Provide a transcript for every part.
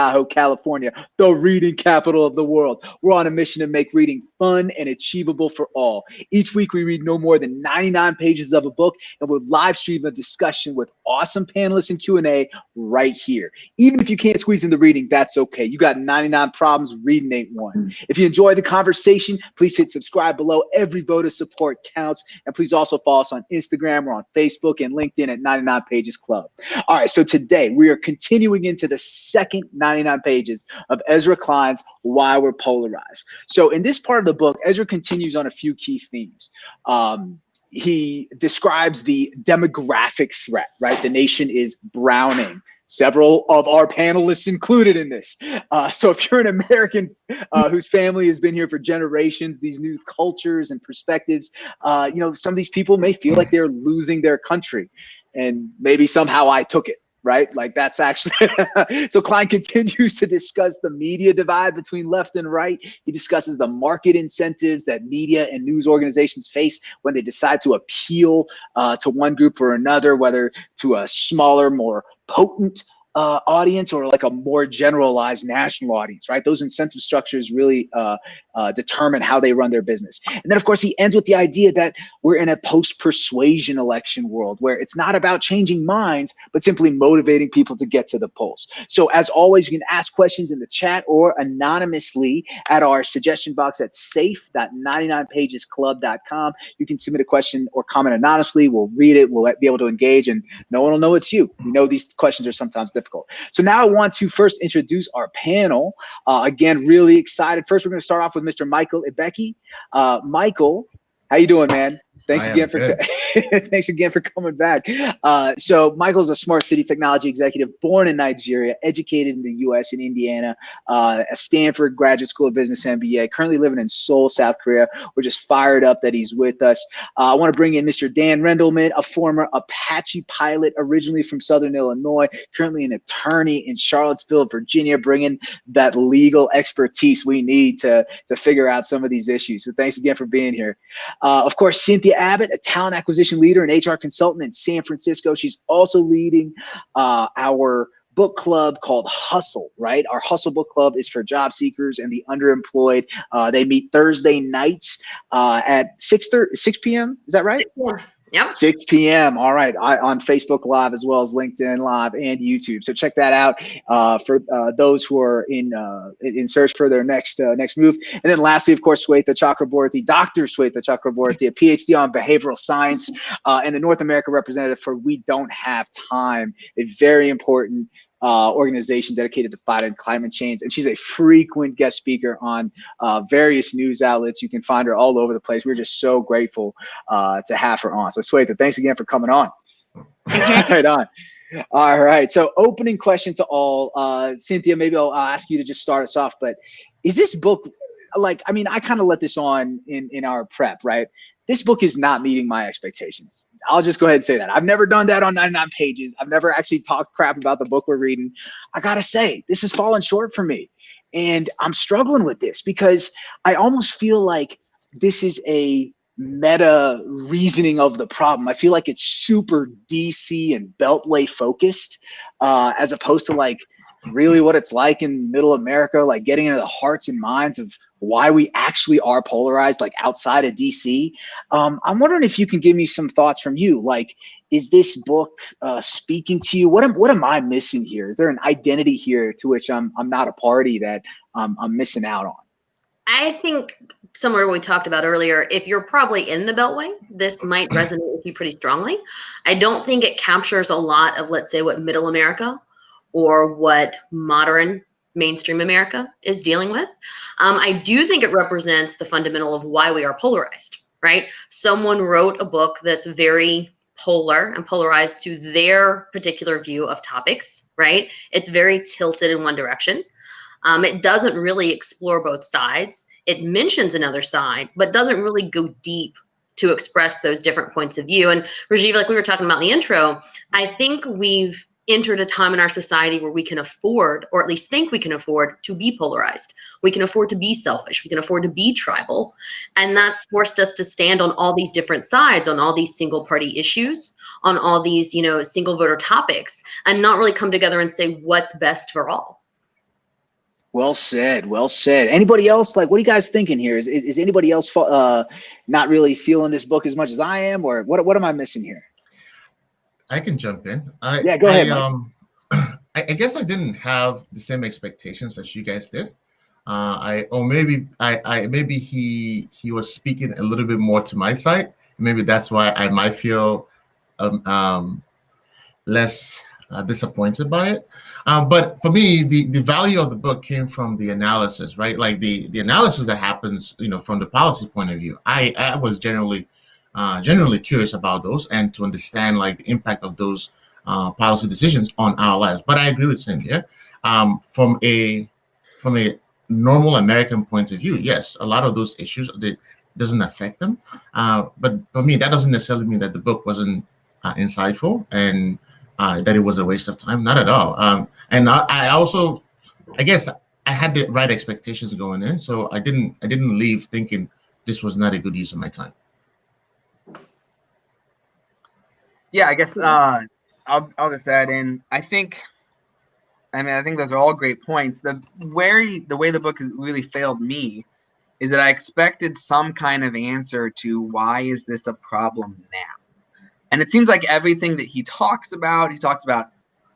Tahoe, California, the reading capital of the world. We're on a mission to make reading fun and achievable for all. Each week, we read no more than 99 pages of a book, and we'll live stream a discussion with awesome panelists and Q&A right here. Even if you can't squeeze in the reading, that's okay. You got 99 problems, reading ain't one. If you enjoy the conversation, please hit subscribe below. Every vote of support counts. And please also follow us on Instagram. We're on Facebook and LinkedIn at 99 Pages Club. All right, so today we are continuing into the second 99 pages of Ezra Klein's Why We're Polarized. So in this part of the book, Ezra continues on a few key themes. He describes the demographic threat, right? The nation is browning. Several of our panelists included in this. So if you're an American whose family has been here for generations, these new cultures and perspectives, you know, some of these people may feel like they're losing their country. And maybe somehow I took it, right? Like that's actually, so Klein continues to discuss the media divide between left and right. He discusses the market incentives that media and news organizations face when they decide to appeal to one group or another, whether to a smaller, more potent audience or like a more generalized national audience, right? Those incentive structures really determine how they run their business. And then of course he ends with the idea that we're in a post-persuasion election world where it's not about changing minds, but simply motivating people to get to the polls. So as always, you can ask questions in the chat or anonymously at our suggestion box at safe.99pagesclub.com. You can submit a question or comment anonymously. We'll read it. We'll be able to engage and no one will know it's you. We know these questions are sometimes difficult. So now I want to first introduce our panel. Again, really excited. First, we're going to start off with Mr. Michael Ibeki. Michael, how you doing, man? Thanks again for thanks again for coming back. So Michael's a smart city technology executive, born in Nigeria, educated in the U.S. in Indiana, a Stanford Graduate School of Business MBA, currently living in Seoul, South Korea. We're just fired up that he's with us. I want to bring in Mr. Dan Rendleman, a former Apache pilot, originally from Southern Illinois, currently an attorney in Charlottesville, Virginia, bringing that legal expertise we need to figure out some of these issues. So thanks again for being here. Of course, Cynthia Abbott, a talent acquisition leader and HR consultant in San Francisco. She's also leading our book club called Hustle, right? Our Hustle book club is for job seekers and the underemployed. They meet Thursday nights at 6 p.m. Is that right? 6 p.m. Yep. 6 p.m. All right. On Facebook Live as well as LinkedIn Live and YouTube. So check that out for those who are in search for their next move. And then lastly, of course, Sweta Chakraborty, Dr. Sweta Chakraborty, a PhD on behavioral science and the North America representative for We Don't Have Time, a very important organization dedicated to fighting climate change, and she's a frequent guest speaker on various news outlets. You can find her all over the place. We're just so grateful to have her on. So Sweta, thanks again for coming on. Right on. All right. So opening question to all, Cynthia, maybe I'll ask you to just start us off. But is this book, like, I mean, I kind of let this on in our prep, right? This book is not meeting my expectations. I'll just go ahead and say that. I've never done that on 99 pages. I've never actually talked crap about the book we're reading. I gotta say, this has fallen short for me. And I'm struggling with this because I almost feel like this is a meta reasoning of the problem. I feel like it's super DC and Beltway focused, as opposed to like really what it's like in middle America, like getting into the hearts and minds of why we actually are polarized, like outside of DC. I'm wondering if you can give me some thoughts from you. Like, is this book speaking to you? What am I missing here? Is there an identity here to which I'm not a party that I'm missing out on? I think similar to what we talked about earlier, if you're probably in the Beltway, this might resonate with you pretty strongly. I don't think it captures a lot of, let's say, what middle America or what modern mainstream America is dealing with. I do think it represents the fundamental of why we are polarized, right? Someone wrote a book that's very polar and polarized to their particular view of topics, right? It's very tilted in one direction. It doesn't really explore both sides. It mentions another side, but doesn't really go deep to express those different points of view. And Rajiv, like we were talking about in the intro, I think we've entered a time in our society where we can afford, or at least think we can afford, to be polarized. We can afford to be selfish. We can afford to be tribal. And that's forced us to stand on all these different sides, on all these single party issues, on all these, single voter topics, and not really come together and say what's best for all. Well said. Well said. Anybody else? Like, what are you guys thinking here? Is anybody else not really feeling this book as much as I am, or what am I missing here? I can jump in. Yeah, go ahead, Mike. I guess I didn't have the same expectations as you guys did. Maybe he was speaking a little bit more to my side. Maybe that's why I might feel less disappointed by it. But for me, the value of the book came from the analysis, right? Like the analysis that happens, from the policy point of view. I was generally curious about those and to understand like the impact of those policy decisions on our lives. But I agree with Cynthia. From a normal American point of view, yes, a lot of those issues doesn't affect them. But for me, that doesn't necessarily mean that the book wasn't insightful and that it was a waste of time. Not at all. And I guess I had the right expectations going in, so I didn't leave thinking this was not a good use of my time. Yeah, I guess I'll just add in. I think those are all great points. The way the book has really failed me is that I expected some kind of answer to why is this a problem now? And it seems like everything that he talks about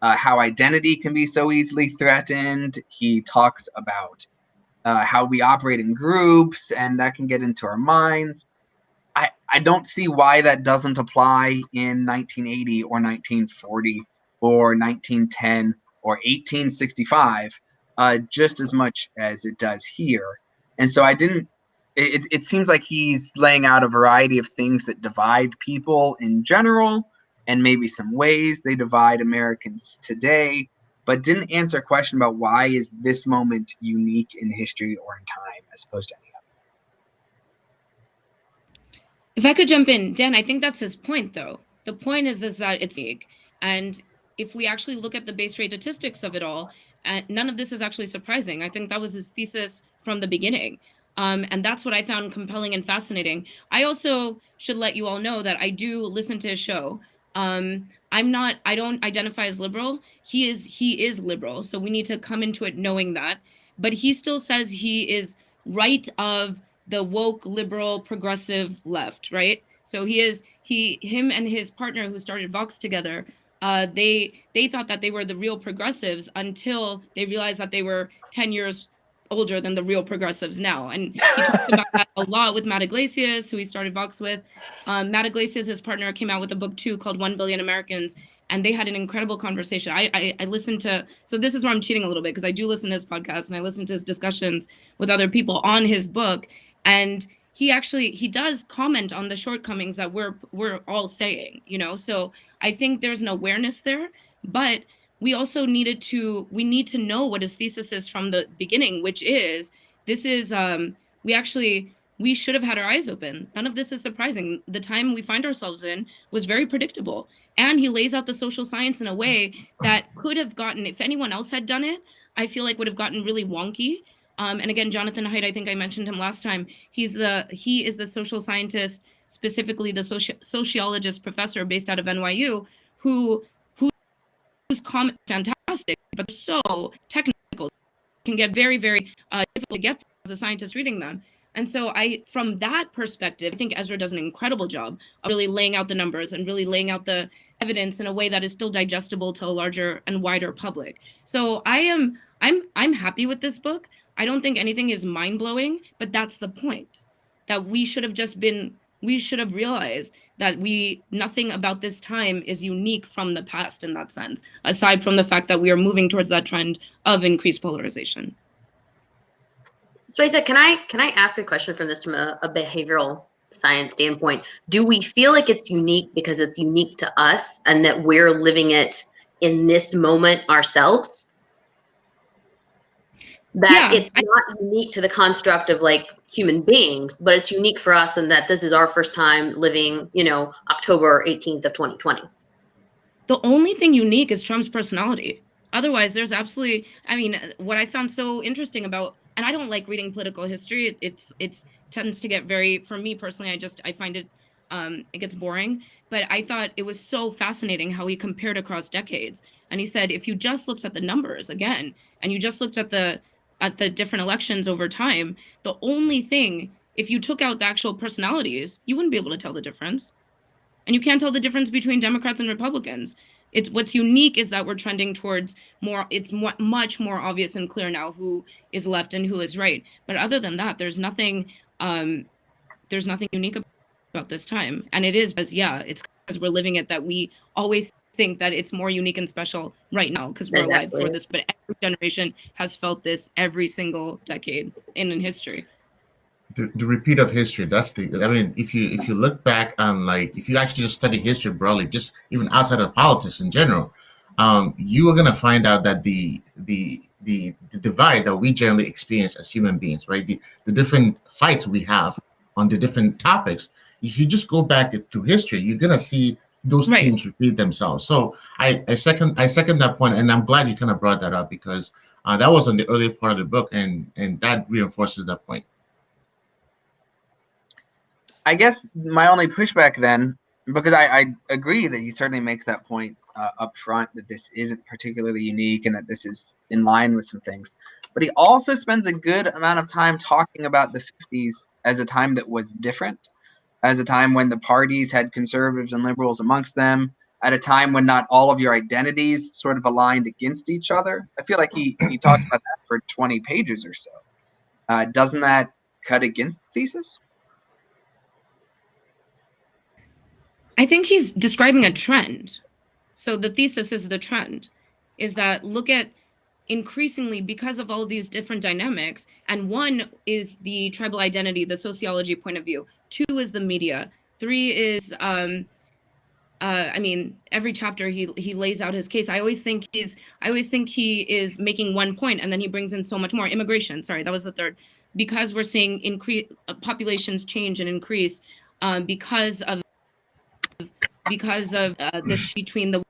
how identity can be so easily threatened. He talks about how we operate in groups and that can get into our minds. I don't see why that doesn't apply in 1980 or 1940 or 1910 or 1865 just as much as it does here. And so it seems like he's laying out a variety of things that divide people in general and maybe some ways they divide Americans today, but didn't answer a question about why is this moment unique in history or in time as opposed to any other. If I could jump in, Dan, I think that's his point, though. The point is that it's unique. And if we actually look at the base rate statistics of it all, none of this is actually surprising. I think that was his thesis from the beginning. And that's what I found compelling and fascinating. I also should let you all know that I do listen to his show. I don't identify as liberal. He is liberal. So we need to come into it knowing that. But he still says he is right of the woke, liberal, progressive left, right? So him and his partner who started Vox together, they thought that they were the real progressives until they realized that they were 10 years older than the real progressives now. And he talked about that a lot with Matt Iglesias, who he started Vox with. Matt Iglesias, his partner, came out with a book too called 1 Billion Americans. And they had an incredible conversation. I listened to, so this is where I'm cheating a little bit because I do listen to his podcast and I listen to his discussions with other people on his book. And he does comment on the shortcomings that we're all saying, so I think there's an awareness there, but we also need to know what his thesis is from the beginning, which is, we should have had our eyes open. None of this is surprising. The time we find ourselves in was very predictable. And he lays out the social science in a way that could have gotten, if anyone else had done it, I feel like would have gotten really wonky. And again, Jonathan Haidt, I think I mentioned him last time. He is the social scientist, specifically the sociologist professor based out of NYU, whose comment fantastic, but they're so technical, can get very, very difficult to get as a scientist reading them. And so from that perspective, I think Ezra does an incredible job of really laying out the numbers and really laying out the evidence in a way that is still digestible to a larger and wider public. So I'm happy with this book. I don't think anything is mind-blowing, but that's the point, that we should have realized that nothing about this time is unique from the past in that sense, aside from the fact that we are moving towards that trend of increased polarization. Sweta, can I ask a question from a behavioral science standpoint? Do we feel like it's unique because it's unique to us and that we're living it in this moment ourselves? That it's not unique to the construct of like human beings, but it's unique for us and that this is our first time living, October 18th of 2020. The only thing unique is Trump's personality. Otherwise, there's absolutely, what I found so interesting about, and I don't like reading political history. It tends to get for me personally, I find it, it gets boring, but I thought it was so fascinating how he compared across decades. And he said, if you just looked at the numbers again, and you just looked at the at the different elections over time, the only thing, if you took out the actual personalities, you wouldn't be able to tell the difference. And you can't tell the difference between Democrats and Republicans. It's what's unique is that we're trending towards more, it's much more obvious and clear now who is left and who is right. But other than that, there's nothing unique about this time. And it is, because yeah, it's because we're living it that we always think that it's more unique and special right now because we're alive for this. But every generation has felt this every single decade in history. The repeat of history, that's I mean, if you look back on, like, if you actually just study history broadly, just even outside of politics in general, you are going to find out that the divide that we generally experience as human beings, right, the different fights we have on the different topics, if you just go back through history, you're going to see those themes repeat themselves. So I second that point, and I'm glad you kind of brought that up, because that was on the earlier part of the book, and that reinforces that point. I guess my only pushback then, because I agree that he certainly makes that point up front, that this isn't particularly unique and that this is in line with some things. But he also spends a good amount of time talking about the 50s as a time that was different, as a time when the parties had conservatives and liberals amongst them, at a time when not all of your identities sort of aligned against each other. I feel like he talks about that for 20 pages or so. Doesn't that cut against the thesis? I think he's describing a trend. So the thesis is the trend, is that look at increasingly, because of all of these different dynamics, and one is the tribal identity, the sociology point of view. 2 is the media. 3 is, I mean, every chapter he lays out his case. I always think he is making one point, and then he brings in so much more. Immigration, sorry, that was the 3rd. Because we're seeing populations change and increase because of the shift between the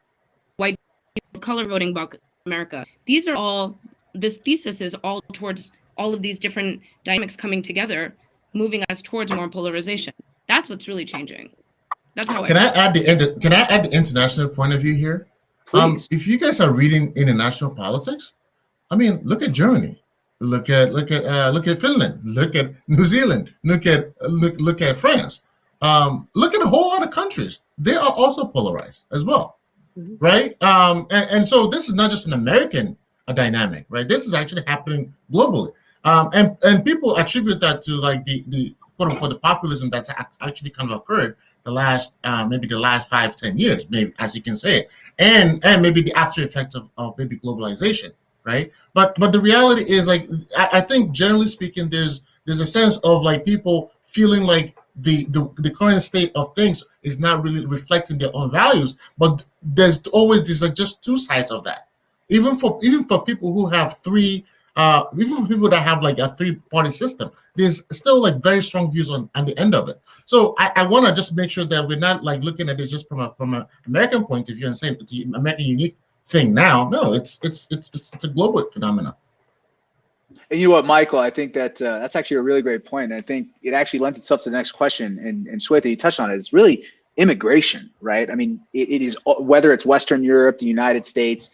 white people of color voting bloc America. These are all, this thesis is all towards all of these different dynamics coming together, moving us towards more polarization. That's what's really changing. That's how Can I add the international point of view here? If you guys are reading international politics, I mean, look at Germany, look at Finland, look at New Zealand, look at France. Look at a whole lot of countries. They are also polarized as well, right? And so this is not just an American dynamic, right? This is actually happening globally. And people attribute that to, like, the quote unquote the populism that's actually kind of occurred maybe the last 5-10 years, maybe, as you can say it, and maybe the after effect of maybe globalization, right? But the reality is, like, I think generally speaking, there's a sense of, like, people feeling like the current state of things is not really reflecting their own values, but there's like just 2 sides of that. Even for people who have even for people that have like a 3-party system, there's still like very strong views on the end of it. So I want to just make sure that we're not like looking at this just from an American point of view and saying it's an American unique thing now. No, it's a global phenomenon. And you know what, Michael, I think that that's actually a really great point. And I think it actually lends itself to the next question, and Sweta, you touched on it, is really immigration, right? I mean, it is, whether it's Western Europe, the United States,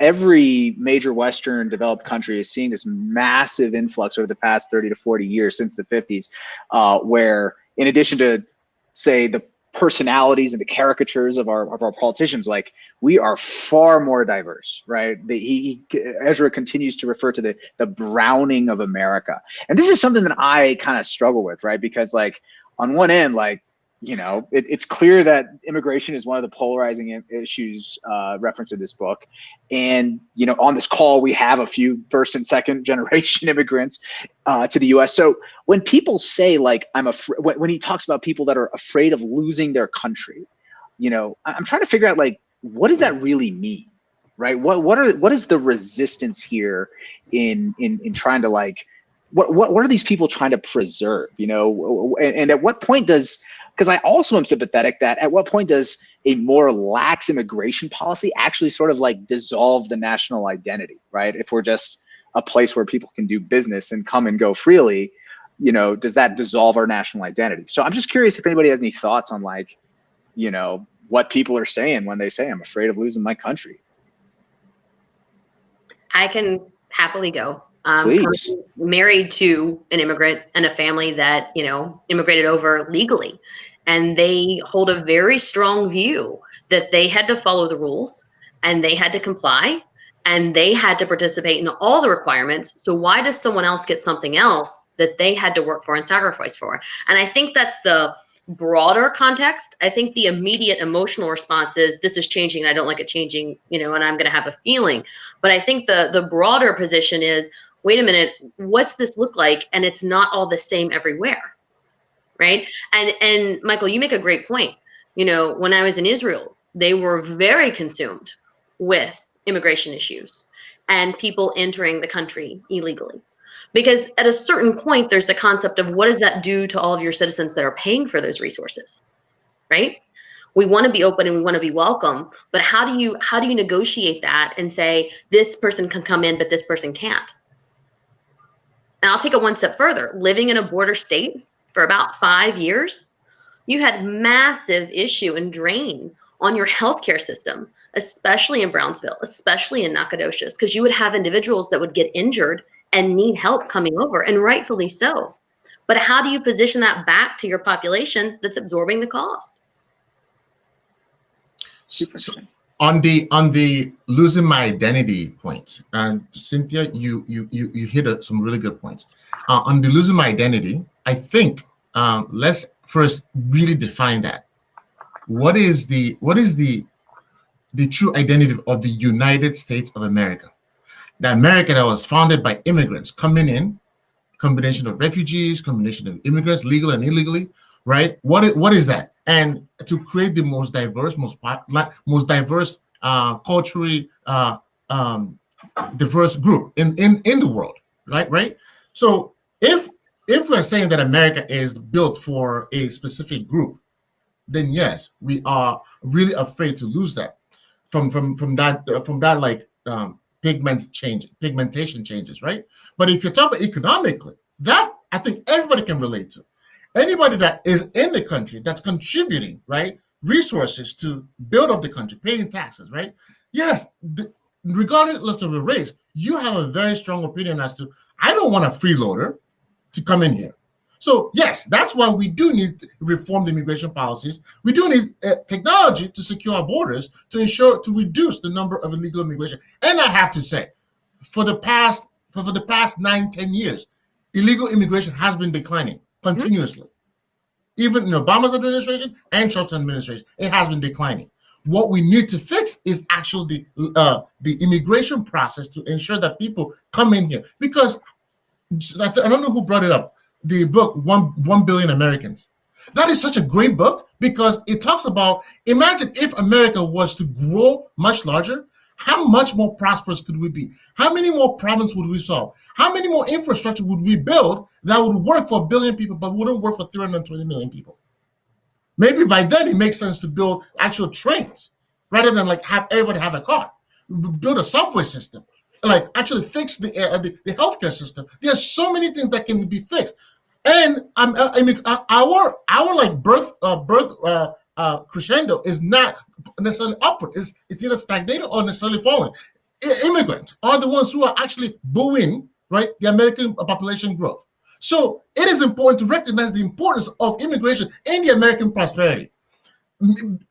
every major Western developed country is seeing this massive influx over the past 30 to 40 years since the 50s, where in addition to, say, the personalities and the caricatures of our politicians, like, we are far more diverse, right? Ezra continues to refer to the browning of America, and this is something that I kind of struggle with, right? Because, like, on one end, like, you know, it's clear that immigration is one of the polarizing issues referenced in this book. And, you know, on this call, we have a few 1st and 2nd generation immigrants to the US. So when people say, like, when he talks about people that are afraid of losing their country, you know, I'm trying to figure out, like, what does that really mean, right? What is the resistance here in trying to, like, what are these people trying to preserve, you know? And at what point because I also am sympathetic that at what point does a more lax immigration policy actually sort of like dissolve the national identity, right? If we're just a place where people can do business and come and go freely, you know, does that dissolve our national identity? So I'm just curious if anybody has any thoughts on, like, you know, what people are saying when they say, I'm afraid of losing my country. I can happily go. Please. Married to an immigrant and a family that, you know, immigrated over legally. And they hold a very strong view that they had to follow the rules and they had to comply and they had to participate in all the requirements. So why does someone else get something else that they had to work for and sacrifice for? And I think that's the broader context. I think the immediate emotional response is, this is changing and I don't like it changing, you know, and I'm going to have a feeling. But I think the broader position is, wait a minute, what's this look like? And it's not all the same everywhere. Right. And Michael, you make a great point. You know, when I was in Israel, they were very consumed with immigration issues and people entering the country illegally. Because at a certain point, there's the concept of, what does that do to all of your citizens that are paying for those resources? Right. We want to be open and we want to be welcome. But how do you negotiate that and say, this person can come in, but this person can't? And I'll take it one step further. Living in a border state for about 5 years, you had massive issue and drain on your healthcare system, especially in Brownsville, especially in Nacogdoches, because you would have individuals that would get injured and need help coming over, and rightfully so. But how do you position that back to your population that's absorbing the cost? Super. On the losing my identity point, and Cynthia, you hit some really good points. On the losing my identity, I think let's first really define that. What is the true identity of the United States of America? The America that was founded by immigrants coming in, combination of refugees, combination of immigrants, legal and illegally, right? What is that? And to create the most diverse, most diverse, culturally diverse group in the world, right? So if we're saying that America is built for a specific group, then yes, we are really afraid to lose that from that like pigmentation changes, right? But if you're talking economically, that I think everybody can relate to. Anybody that is in the country that's contributing, right, resources to build up the country, paying taxes, right? Yes, regardless of the race, you have a very strong opinion as to, I don't want a freeloader to come in here. So yes, that's why we do need to reform the immigration policies. We do need technology to secure our borders, to reduce the number of illegal immigration. And I have to say, for the past 9-10 years, illegal immigration has been declining continuously. Even in Obama's administration and Trump's administration, it has been declining. What we need to fix is actually the immigration process to ensure that people come in here. Because I don't know who brought it up, the book, 1 Billion Americans. That is such a great book because it talks about, imagine if America was to grow much larger, how much more prosperous could we be? How many more problems would we solve? How many more infrastructure would we build that would work for 1 billion people but wouldn't work for 320 million people? Maybe by then it makes sense to build actual trains rather than like have everybody have a car. Build a subway system, like actually fix the healthcare system. There are so many things that can be fixed. And I mean, our like birth crescendo is not necessarily upward. It's either stagnating or necessarily falling. Immigrants are the ones who are actually buoying, right, the American population growth. So it is important to recognize the importance of immigration in the American prosperity.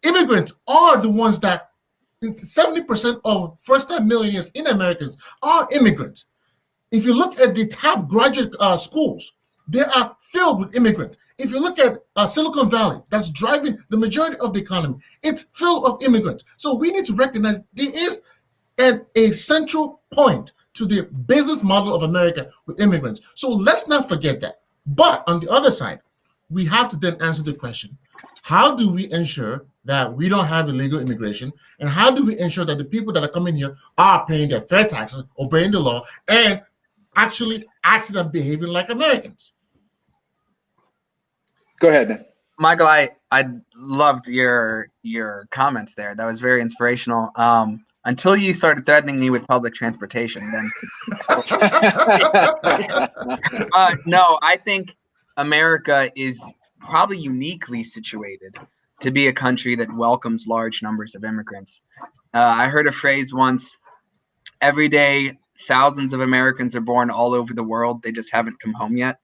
Immigrants are the ones that 70% of first-time millionaires in Americans are immigrants. If you look at the top graduate schools, they are filled with immigrants. If you look at Silicon Valley, that's driving the majority of the economy, it's filled of immigrants. So we need to recognize there is a central point to the business model of America with immigrants. So let's not forget that. But on the other side, we have to then answer the question, how do we ensure that we don't have illegal immigration? And how do we ensure that the people that are coming here are paying their fair taxes, obeying the law, and actually acting and behaving like Americans? Go ahead, man. Michael, I loved your comments there. That was very inspirational. Until you started threatening me with public transportation, then. No, I think America is probably uniquely situated to be a country that welcomes large numbers of immigrants. I heard a phrase once: every day thousands of Americans are born all over the world. They just haven't come home yet.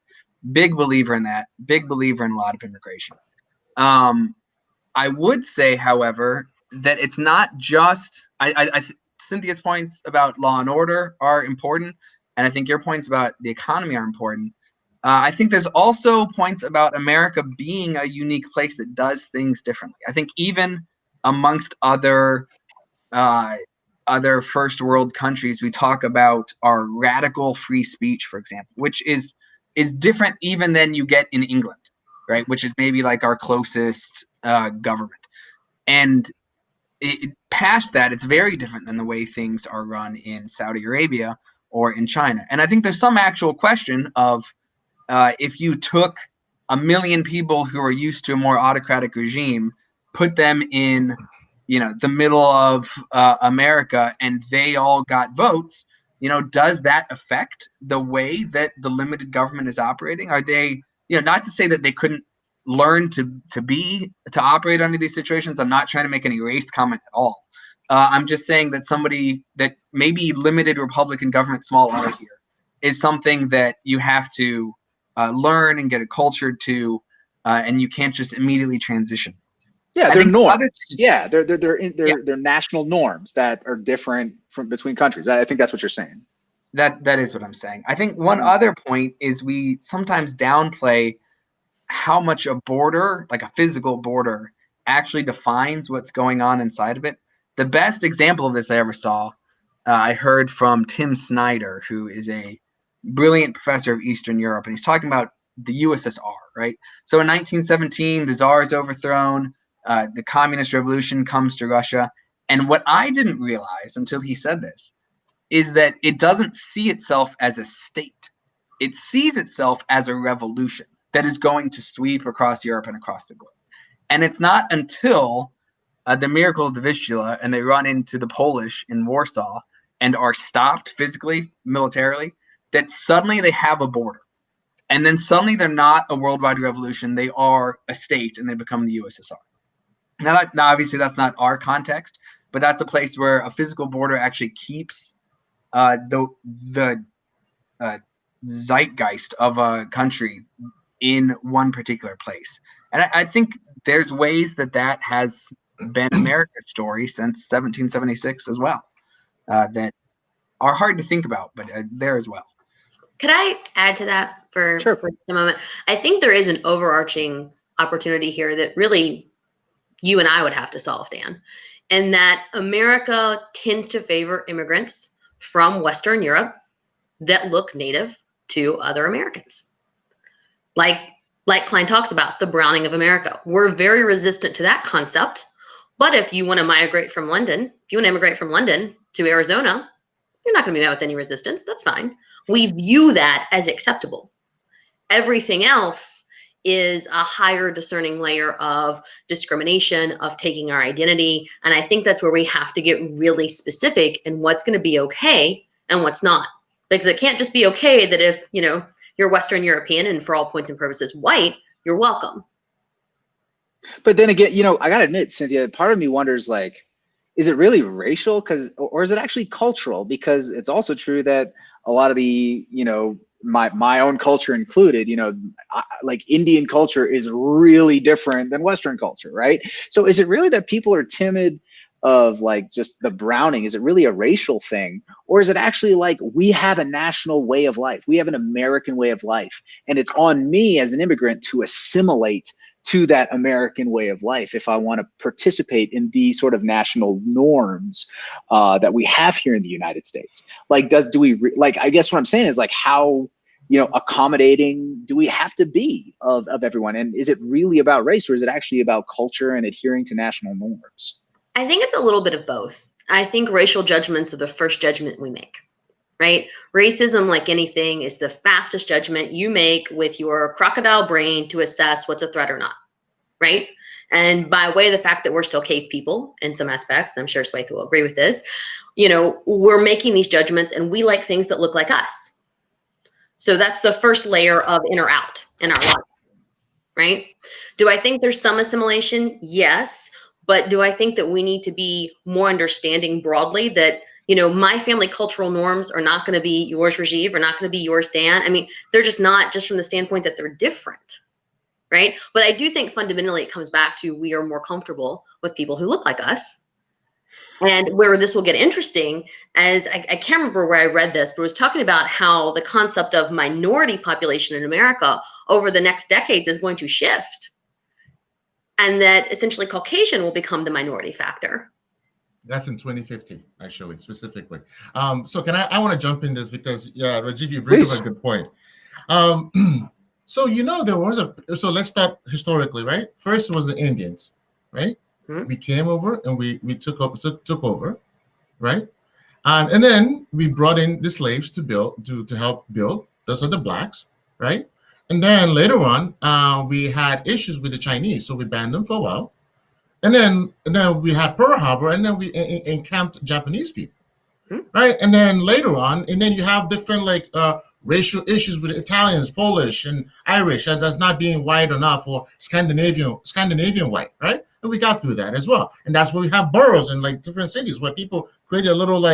Big believer in that. Big believer in a lot of immigration. I would say, however, that it's not just Cynthia's points about law and order are important, and I think your points about the economy are important. I think there's also points about America being a unique place that does things differently. I think even amongst other first world countries, we talk about our radical free speech, for example, which is different even than you get in England, right? Which is maybe like our closest government. And past that, it's very different than the way things are run in Saudi Arabia or in China. And I think there's some actual question of if you took 1 million people who are used to a more autocratic regime, put them in, the middle of America, and they all got votes, does that affect the way that the limited government is operating? Are they, not to say that they couldn't learn to operate under these situations. I'm not trying to make any race comment at all. I'm just saying that somebody that maybe limited Republican government, small r here, is something that you have to learn and get a culture to, and you can't just immediately transition. Yeah, they're norms. They're national norms that are different from between countries. I think that's what you're saying. That is what I'm saying. I think one other point is we sometimes downplay how much a border, like a physical border, actually defines what's going on inside of it. The best example of this I ever saw, I heard from Tim Snyder, who is a brilliant professor of Eastern Europe, and he's talking about the USSR, right? So in 1917, the Tsar is overthrown, the communist revolution comes to Russia, and what I didn't realize until he said this is that it doesn't see itself as a state. It sees itself as a revolution that is going to sweep across Europe and across the globe. And it's not until the miracle of the Vistula and they run into the Polish in Warsaw and are stopped physically, militarily, that suddenly they have a border. And then suddenly they're not a worldwide revolution. They are a state and they become the USSR. Now obviously that's not our context, but that's a place where a physical border actually keeps the zeitgeist of a country in one particular place. And I think there's ways that has been America's story since 1776 as well, that are hard to think about, but there as well. Could I add to that for a moment? I think there is an overarching opportunity here that really you and I would have to solve, Dan, and that America tends to favor immigrants from Western Europe that look native to other Americans. Like Klein talks about, the browning of America. We're very resistant to that concept. But if you want to migrate from London, if you want to immigrate from London to Arizona, you're not going to be met with any resistance. That's fine. We view that as acceptable. Everything else is a higher discerning layer of discrimination, of taking our identity. And I think that's where we have to get really specific in what's going to be okay and what's not. Because it can't just be okay that if, you're Western European and for all points and purposes white, you're welcome. But then again, I gotta admit, Cynthia, part of me wonders, like, is it really racial? Or is it actually cultural? Because it's also true that a lot of the, my own culture included, like Indian culture is really different than Western culture, right? So is it really that people are timid of like just the browning? Is it really a racial thing? Or is it actually like we have a national way of life? We have an American way of life. And it's on me as an immigrant to assimilate to that American way of life if I want to participate in these sort of national norms that we have here in the United States. Like, I guess what I'm saying is like, how, accommodating do we have to be of everyone? And is it really about race, or is it actually about culture and adhering to national norms? I think it's a little bit of both. I think racial judgments are the first judgment we make, right? Racism, like anything, is the fastest judgment you make with your crocodile brain to assess what's a threat or not, right? And by way of the fact that we're still cave people in some aspects, I'm sure Sweta will agree with this, we're making these judgments and we like things that look like us. So that's the first layer of in or out in our life, right? Do I think there's some assimilation? Yes. But do I think that we need to be more understanding broadly that my family cultural norms are not going to be yours, Rajiv, or not going to be yours, Dan. I mean, they're just not, just from the standpoint that they're different, right? But I do think fundamentally it comes back to we are more comfortable with people who look like us. And where this will get interesting, as I can't remember where I read this, but it was talking about how the concept of minority population in America over the next decades is going to shift. And that essentially Caucasian will become the minority factor. That's in 2050, actually, specifically. So I want to jump in this because, Rajiv, you bring up a good point. So, so let's start historically, right? First was the Indians, right? We came over and we took over, right? And then we brought in the slaves to help build. Those are the blacks, right? And then later on, we had issues with the Chinese, so we banned them for a while. And then we had Pearl Harbor, and then we encamped Japanese people, right? And then later on, and then you have different racial issues with Italians, Polish, and Irish that's not being white enough, or Scandinavian white, right? And we got through that as well. And that's where we have boroughs in different cities where people create a little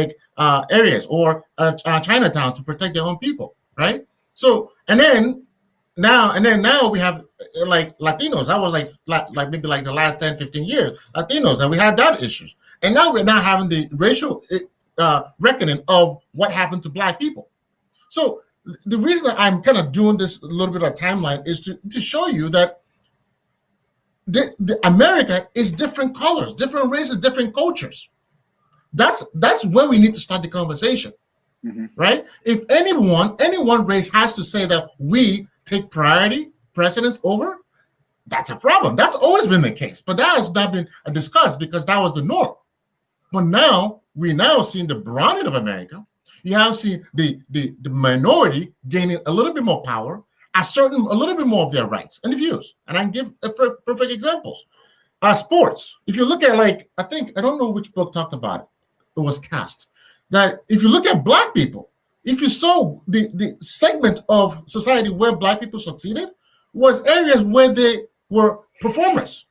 areas, or Chinatown to protect their own people, right? So now we have Latinos. That was maybe the last 10, 15 years, Latinos, and we had that issues. And now we're not having the racial reckoning of what happened to Black people. So the reason I'm kind of doing this a little bit of timeline is to show you that the America is different colors, different races, different cultures. That's where we need to start the conversation, right? If anyone race has to say that we take precedence over, that's a problem. That's always been the case, but that has not been discussed because that was the norm. But now we're seeing the browning of America. You have seen the minority gaining a little bit more power, a little bit more of their rights and views. And I can give perfect examples. Sports. If you look at I don't know which book talked about it. It was Cast. That if you look at Black people, if you saw the segment of society where Black people succeeded, was areas where they were performers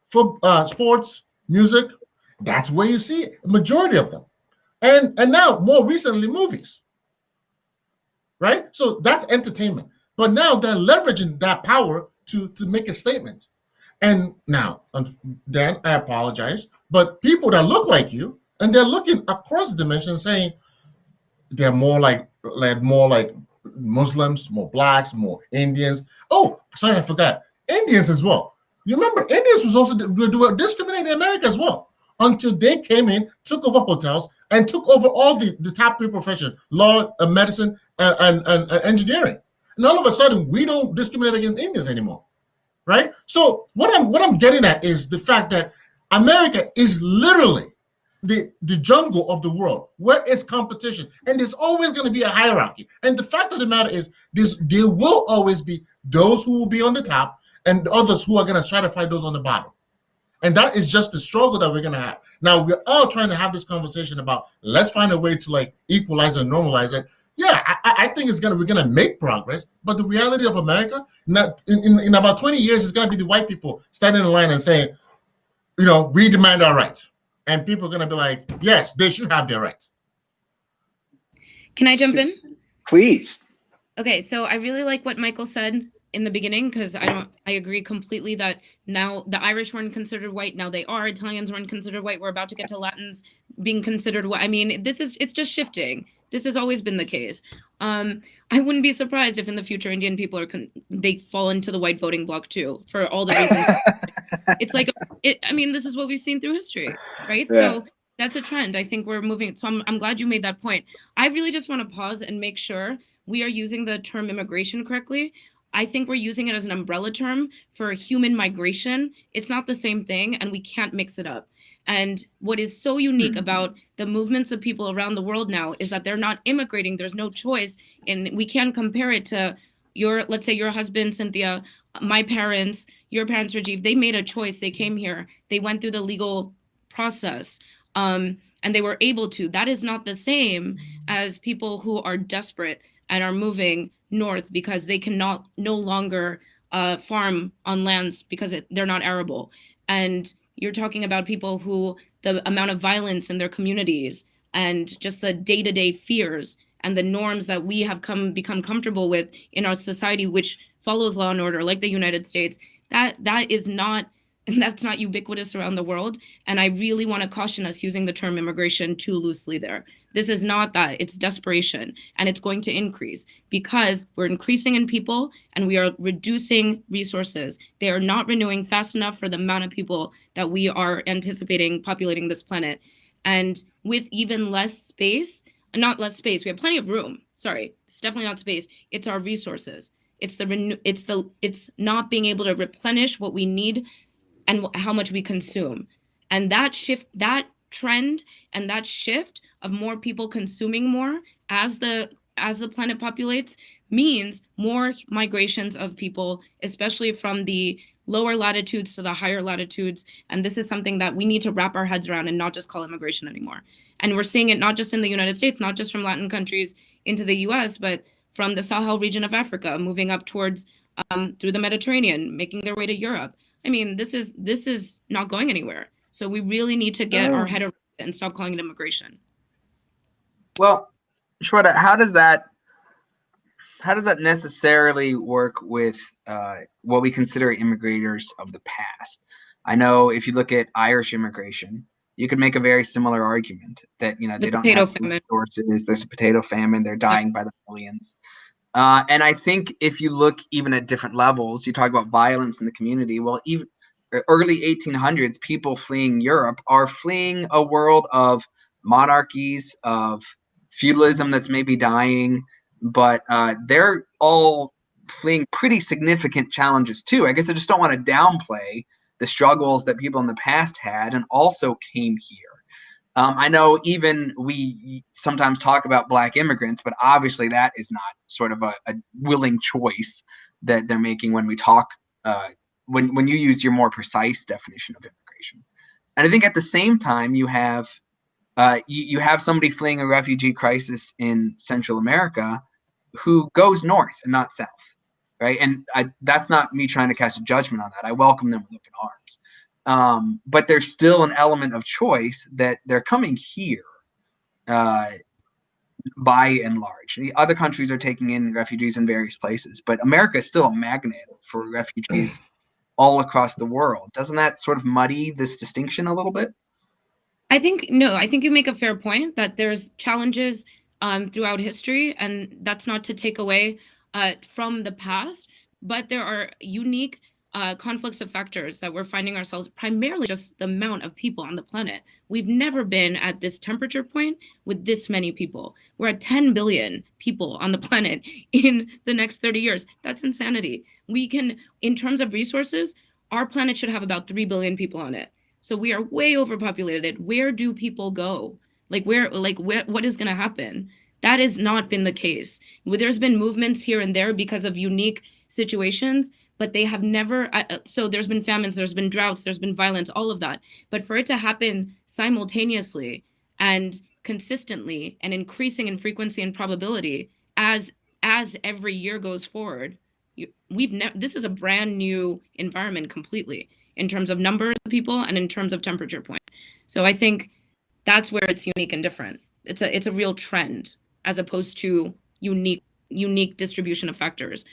for sports, music. That's where you see a majority of them. And now, more recently, movies, right? So that's entertainment. But now they're leveraging that power to make a statement. And now, Dan, I apologize, but people that look like you, and they're looking across the dimension saying they're more like Muslims, more Blacks, more Indians. Oh, sorry, I forgot. Indians as well. You remember, Indians was also were discriminating in America as well, until they came in, took over hotels, and took over all the top three professions: law, medicine, and engineering. And all of a sudden, we don't discriminate against Indians anymore, right? So what I'm getting at is the fact that America is literally the jungle of the world, where it's competition, and there's always going to be a hierarchy. And the fact of the matter is, there will always be those who will be on the top, and others who are going to try to fight those on the bottom. And that is just the struggle that we're going to have. Now, we're all trying to have this conversation about, let's find a way to equalize and normalize it. Yeah, I think we're going to make progress. But the reality of America, in about 20 years, it's going to be the white people standing in line and saying, we demand our rights. And people are going to be like, yes, they should have their rights. Can I jump in? Please. Okay, so I really like what Michael said in the beginning, because I agree completely that now the Irish weren't considered white, now they are. Italians weren't considered white. We're about to get to Latins being considered white. I mean, it's just shifting. This has always been the case. I wouldn't be surprised if in the future Indian people they fall into the white voting bloc too, for all the reasons. It's this is what we've seen through history, right? Yeah. So that's a trend. I think we're moving. So I'm glad you made that point. I really just want to pause and make sure we are using the term immigration correctly. I think we're using it as an umbrella term for human migration. It's not the same thing, and we can't mix it up. And what is so unique about the movements of people around the world now is that they're not immigrating. There's no choice. And we can't compare it to let's say your husband, Cynthia, my parents, your parents, Rajiv. They made a choice. They came here. They went through the legal process, and they were able to. That is not the same as people who are desperate and are moving north because they cannot no longer farm on lands because they're not arable. And you're talking about people who the amount of violence in their communities, and just the day-to-day fears and the norms that we have become comfortable with in our society, which follows law and order, like the United States, that's not ubiquitous around the world. And I really want to caution us using the term immigration too loosely there. This is not that. It's desperation, and it's going to increase because we're increasing in people and we are reducing resources. They are not renewing fast enough for the amount of people that we are anticipating populating this planet. And with even less space, not less space, we have plenty of room. Sorry, it's definitely not space. It's our resources. It's not being able to replenish what we need and how much we consume. And that shift, that trend and that shift of more people consuming more as the planet populates means more migrations of people, especially from the lower latitudes to the higher latitudes. And this is something that we need to wrap our heads around and not just call immigration anymore. And we're seeing it not just in the United States, not just from Latin countries into the US, but from the Sahel region of Africa, moving up towards through the Mediterranean, making their way to Europe. I mean, this is not going anywhere. So we really need to get our head around it and stop calling it immigration. Well, Sweta, how does that necessarily work with what we consider immigrators of the past? I know if you look at Irish immigration, you could make a very similar argument that, you know, they don't have resources. There's a potato famine. They're dying by the millions. And I think if you look even at different levels, you talk about violence in the community. Well, even early 1800s, people fleeing Europe are fleeing a world of monarchies, of feudalism that's maybe dying, but they're all fleeing pretty significant challenges too. I guess I just don't want to downplay the struggles that people in the past had and also came here. I know even we sometimes talk about Black immigrants, but obviously that is not sort of a willing choice that they're making when we talk, when you use your more precise definition of immigration. And I think at the same time, you have somebody fleeing a refugee crisis in Central America who goes north and not south, right? And that's not me trying to cast a judgment on that. I welcome them with open arms. But there's still an element of choice that they're coming here by and large. The other countries are taking in refugees in various places, but America is still a magnet for refugees all across the world. Doesn't that sort of muddy this distinction a little bit? I think you make a fair point that there's challenges throughout history, and that's not to take away from the past, but there are unique conflicts of factors that we're finding ourselves, primarily just the amount of people on the planet. We've never been at this temperature point with this many people. We're at 10 billion people on the planet in the next 30 years. That's insanity. We can, in terms of resources, our planet should have about 3 billion people on it. So we are way overpopulated. Where do people go? What is going to happen? That has not been the case. There's been movements here and there because of unique situations, but they have never, so there's been famines, there's been droughts, there's been violence, all of that. But for it to happen simultaneously and consistently and increasing in frequency and probability as every year goes forward, this is a brand new environment completely in terms of numbers of people and in terms of temperature point. So I think that's where it's unique and different. It's a real trend as opposed to unique distribution of factors.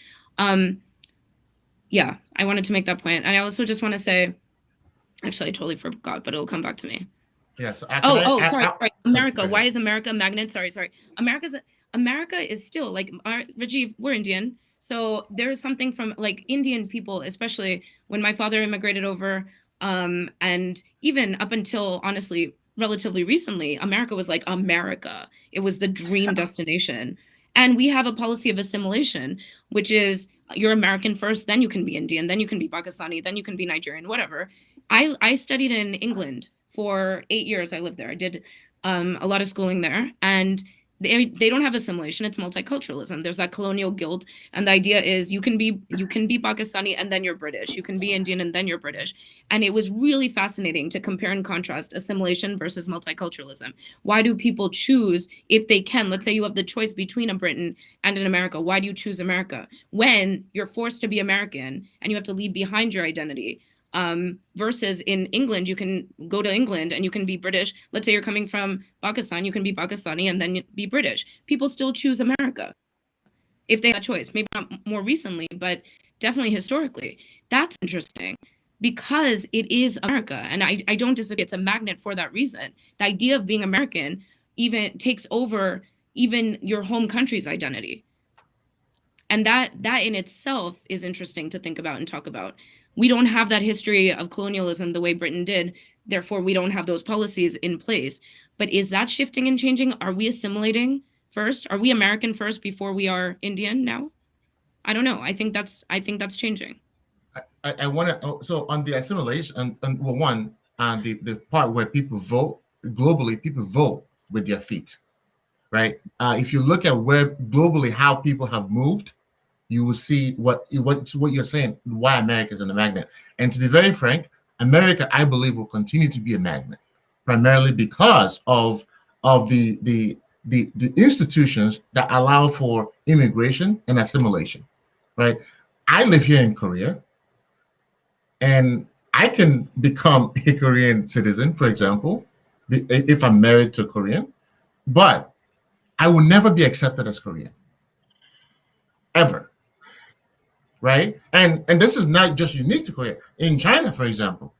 Yeah, I wanted to make that point. And I also just want to say, actually, I totally forgot, but it'll come back to me. Yeah. So sorry. America. Why is America a magnet? Sorry. America is still like, Rajiv, we're Indian. So there's something from like Indian people, especially when my father immigrated over, and even up until honestly, relatively recently, America was like America. It was the dream destination. And we have a policy of assimilation, which is you're American first, then you can be Indian, then you can be Pakistani, then you can be Nigerian, whatever. I studied in England for 8 years. I lived there. I did a lot of schooling there. And they don't have assimilation. It's multiculturalism. There's that colonial guilt. And the idea is you can be Pakistani and then you're British. You can be Indian and then you're British. And it was really fascinating to compare and contrast assimilation versus multiculturalism. Why do people choose, if they can, let's say you have the choice between a Britain and an America, why do you choose America? When you're forced to be American and you have to leave behind your identity Versus in England, you can go to England and you can be British. Let's say you're coming from Pakistan, you can be Pakistani and then be British. People still choose America if they have that choice. Maybe not more recently, but definitely historically. That's interesting because it is America. And I don't disagree. It's a magnet for that reason. The idea of being American even takes over even your home country's identity. And that in itself is interesting to think about and talk about. We don't have that history of colonialism the way Britain did. Therefore, we don't have those policies in place. But is that shifting and changing? Are we assimilating first? Are we American first before we are Indian now? I don't know. I think that's changing. I want to, so on the assimilation, and well, one, the part where people vote globally, people vote with their feet, right? If you look at where globally how people have moved, you will see what you're saying, why America is a magnet. And to be very frank, America, I believe, will continue to be a magnet, primarily because of the institutions that allow for immigration and assimilation, right? I live here in Korea, and I can become a Korean citizen, for example, if I'm married to a Korean, but I will never be accepted as Korean, ever. Right? And this is not just unique to Korea. In China, for example,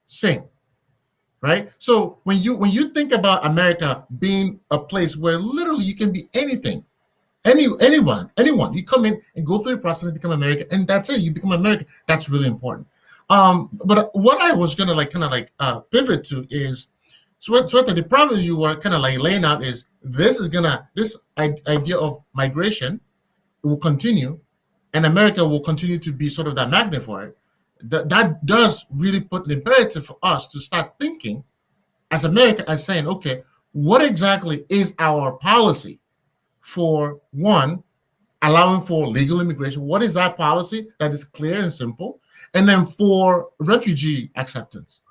same. Right? So when you think about America being a place where literally you can be anything, anyone, you come in and go through the process and become American, and that's it. You become American. That's really important. But what I was gonna pivot to is Sweta, the problem you were kind of like laying out is this idea of migration will continue, and America will continue to be sort of that magnet for it. That does really put an imperative for us to start thinking as America as saying, okay, what exactly is our policy for, one, allowing for legal immigration? What is that policy that is clear and simple? And then for refugee acceptance,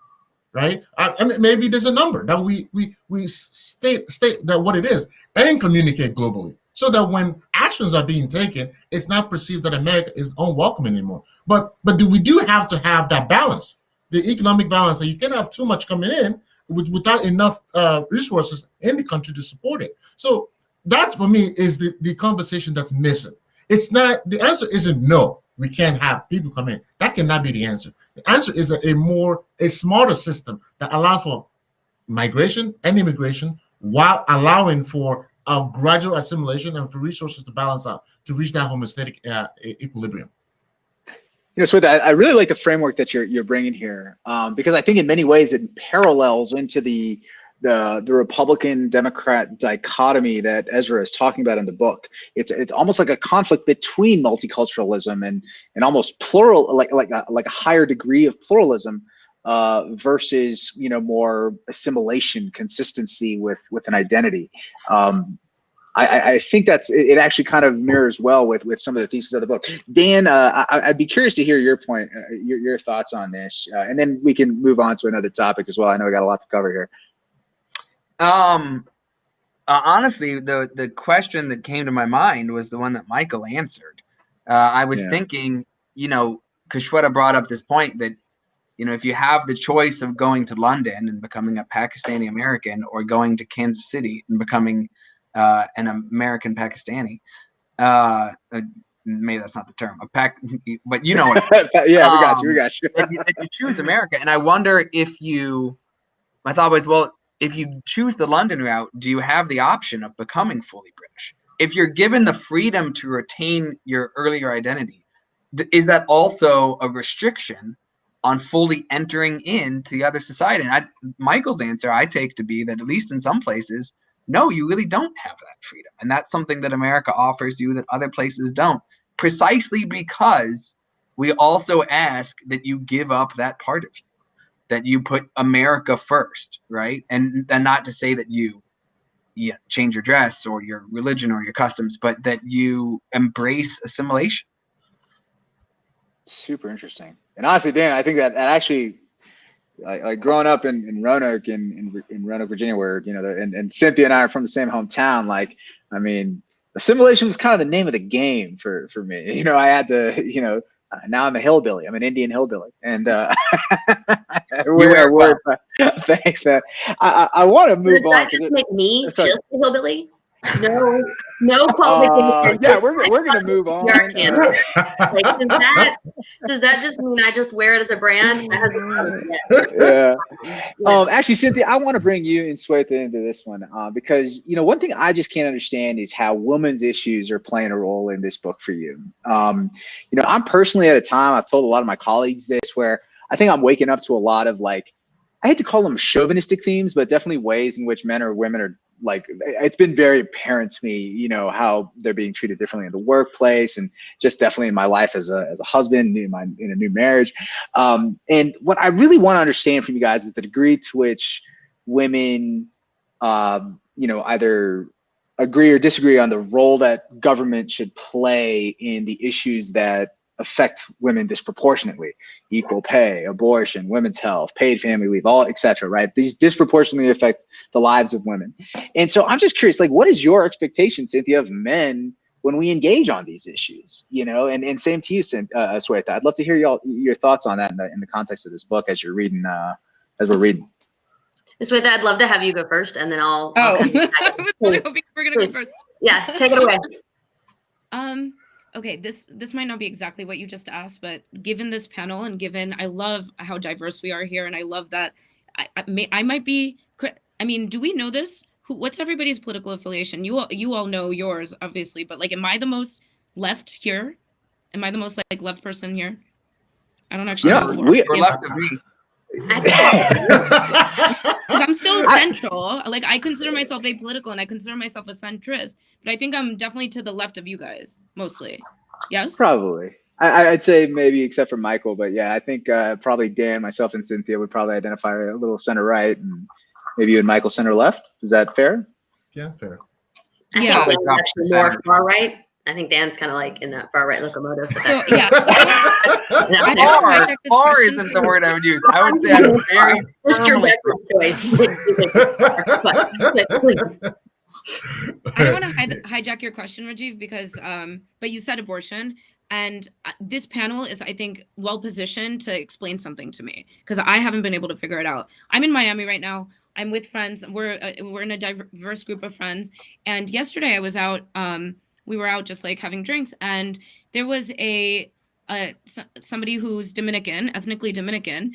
right? I mean, maybe there's a number that we state that what it is and communicate globally, so that when actions are being taken, it's not perceived that America is unwelcome anymore. But we do have to have that balance, the economic balance, that you can't have too much coming in without enough resources in the country to support it. So that, for me, is the conversation that's missing. It's not, the answer isn't no, we can't have people come in. That cannot be the answer. The answer is a smarter system that allows for migration and immigration while allowing for a gradual assimilation and for resources to balance out to reach that homeostatic equilibrium. You know, Sweta, I really like the framework that you're bringing here, because I think in many ways it parallels into the Republican Democrat dichotomy that Ezra is talking about in the book. It's almost like a conflict between multiculturalism and almost plural, like a higher degree of pluralism, versus, you know, more assimilation, consistency with an identity. I think it actually kind of mirrors well with some of the pieces of the book. Dan, I'd be curious to hear your point, your thoughts on this, and then we can move on to another topic as well. I know we got a lot to cover here. Honestly, the question that came to my mind was the one that Michael answered. I was thinking, you know, because Sweta brought up this point that, you know, if you have the choice of going to London and becoming a Pakistani American, or going to Kansas City and becoming an American Pakistani, maybe that's not the term, but you know what? Yeah, we got you. If you choose America, and I wonder my thought was, well, if you choose the London route, do you have the option of becoming fully British? If you're given the freedom to retain your earlier identity, is that also a restriction on fully entering into the other society? And Michael's answer I take to be that, at least in some places, no, you really don't have that freedom. And that's something that America offers you that other places don't, precisely because we also ask that you give up that part of you, that you put America first, right? And not to say that you change your dress or your religion or your customs, but that you embrace assimilation. Super interesting. And honestly, Dan, I think that actually, like growing up in Roanoke, in Roanoke, Virginia, where, you know, and Cynthia and I are from the same hometown. Like, I mean, assimilation was kind of the name of the game for me. You know, I had to, you know, Now I'm a hillbilly. I'm an Indian hillbilly, and thanks, man. I want to move Does on that just make me just a hillbilly? No qualification. Yeah, we're gonna move on. Like, does that just mean I just wear it as a brand? Yeah. Actually, Cynthia, I want to bring you and Sweta into this one because one thing I just can't understand is how women's issues are playing a role in this book for you. I'm personally at a time, I've told a lot of my colleagues this, where I think I'm waking up to a lot of, like, I hate to call them chauvinistic themes, but definitely ways in which men or women are, like, it's been very apparent to me, how they're being treated differently in the workplace, and just definitely in my life as a husband, in a new marriage. And what I really want to understand from you guys is the degree to which women, either agree or disagree on the role that government should play in the issues that affect women disproportionately: equal pay, abortion, women's health, paid family leave, all, etc. Right? These disproportionately affect the lives of women. And so I'm just curious, like, what is your expectation, Cynthia, of men when we engage on these issues? And same to you, Sweta. I'd love to hear your thoughts on that in the context of this book as you're reading, as we're reading. Sweta, I'd love to have you go first, and then I'll I was really hoping we're gonna go first. Yes, take it away. Okay, this might not be exactly what you just asked, but given this panel and given, I love how diverse we are here, and I love that I might be. I mean, do we know this? What's everybody's political affiliation? You all know yours, obviously, but, like, am I the most left here? Am I the most, like, left person here? I don't actually know. We're left of me. Because I'm still central. Like, I consider myself apolitical and I consider myself a centrist, but I think I'm definitely to the left of you guys, mostly. Yes? Probably. I'd say maybe except for Michael, but yeah, I think probably Dan, myself, and Cynthia would probably identify a little center right, and maybe you and Michael center left. Is that fair? Yeah, fair. I think Dan's actually more far right. I think Dan's kind of like in that far right locomotive. But so, yeah. Far isn't the word I would use. I would say I'm very just your choice. I don't want to hijack your question, Rajiv, because but you said abortion, and this panel is, I think, well positioned to explain something to me, because I haven't been able to figure it out. I'm in Miami right now. I'm with friends. We're in a diverse group of friends, and yesterday I was out. We were out just, like, having drinks, and there was somebody who's Dominican, ethnically Dominican,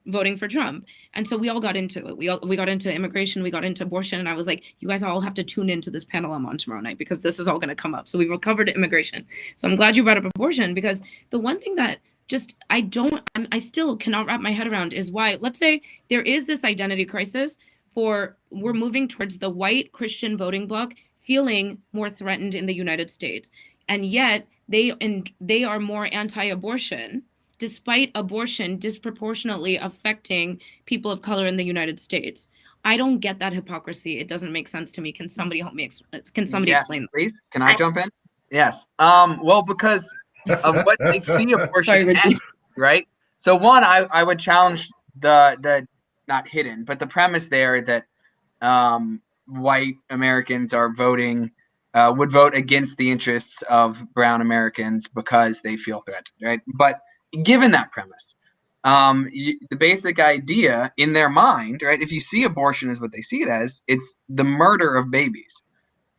voting for Trump. And so we all got into it. We got into immigration, we got into abortion, and I was like, you guys all have to tune into this panel I'm on tomorrow night, because this is all going to come up. So we covered immigration. So I'm glad you brought up abortion, because the one thing that just I still cannot wrap my head around is why, let's say there is this identity crisis we're moving towards the white Christian voting bloc feeling more threatened in the United States, and yet they are more anti-abortion, despite abortion disproportionately affecting people of color in the United States. I don't get that hypocrisy. It doesn't make sense to me. Can somebody help me? Can somebody explain? Please, can I jump in? Yes. Well, because of what they see abortion as, right? So one, I would challenge the not hidden, but the premise there that white Americans are would vote against the interests of brown Americans because they feel threatened, right? But given that premise, the basic idea in their mind, right? If you see abortion as what they see it as, it's the murder of babies,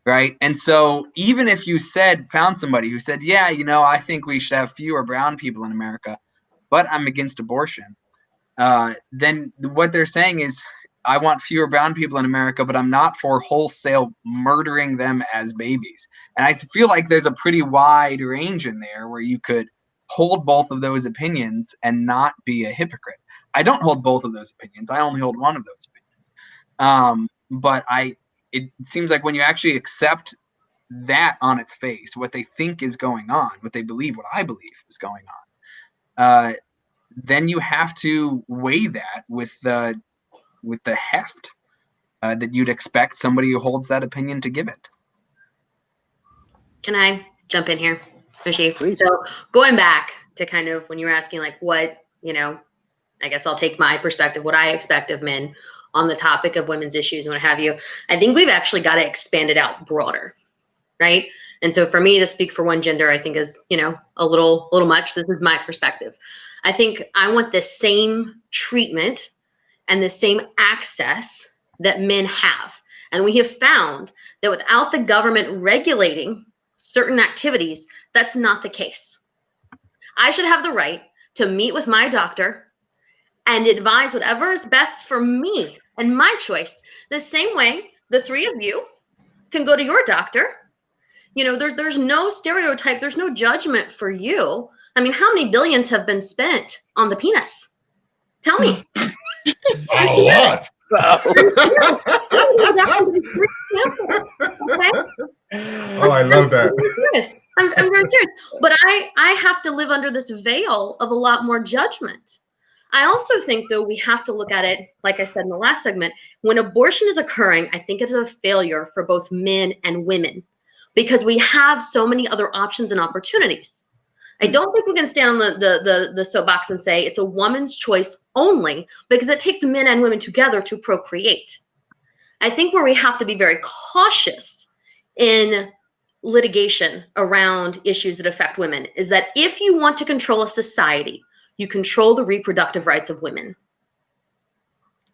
right? And so even if you found somebody who said, yeah, I think we should have fewer brown people in America, but I'm against abortion, then what they're saying is, I want fewer brown people in America, but I'm not for wholesale murdering them as babies. And I feel like there's a pretty wide range in there where you could hold both of those opinions and not be a hypocrite. I don't hold both of those opinions. I only hold one of those opinions. But it seems like when you actually accept that on its face, what they think is going on, what they believe, what I believe is going on, then you have to weigh that with the heft that you'd expect somebody who holds that opinion to give it. Can I jump in here, Rajiv? Please. So going back to kind of when you were asking, like, what, I guess I'll take my perspective, what I expect of men on the topic of women's issues and what have you. I think we've actually got to expand it out broader, right? And so for me to speak for one gender, I think is, a little much. This is my perspective. I think I want the same treatment and the same access that men have. And we have found that without the government regulating certain activities, that's not the case. I should have the right to meet with my doctor and advise whatever is best for me and my choice. The same way the three of you can go to your doctor. There's no stereotype. There's no judgment for you. I mean, how many billions have been spent on the penis? Tell me. A lot. Oh, I love that. I'm very serious. But I have to live under this veil of a lot more judgment. I also think, though, we have to look at it, like I said in the last segment, when abortion is occurring, I think it's a failure for both men and women because we have so many other options and opportunities. I don't think we can stand on the soapbox and say it's a woman's choice only because it takes men and women together to procreate. I think where we have to be very cautious in litigation around issues that affect women is that if you want to control a society, you control the reproductive rights of women.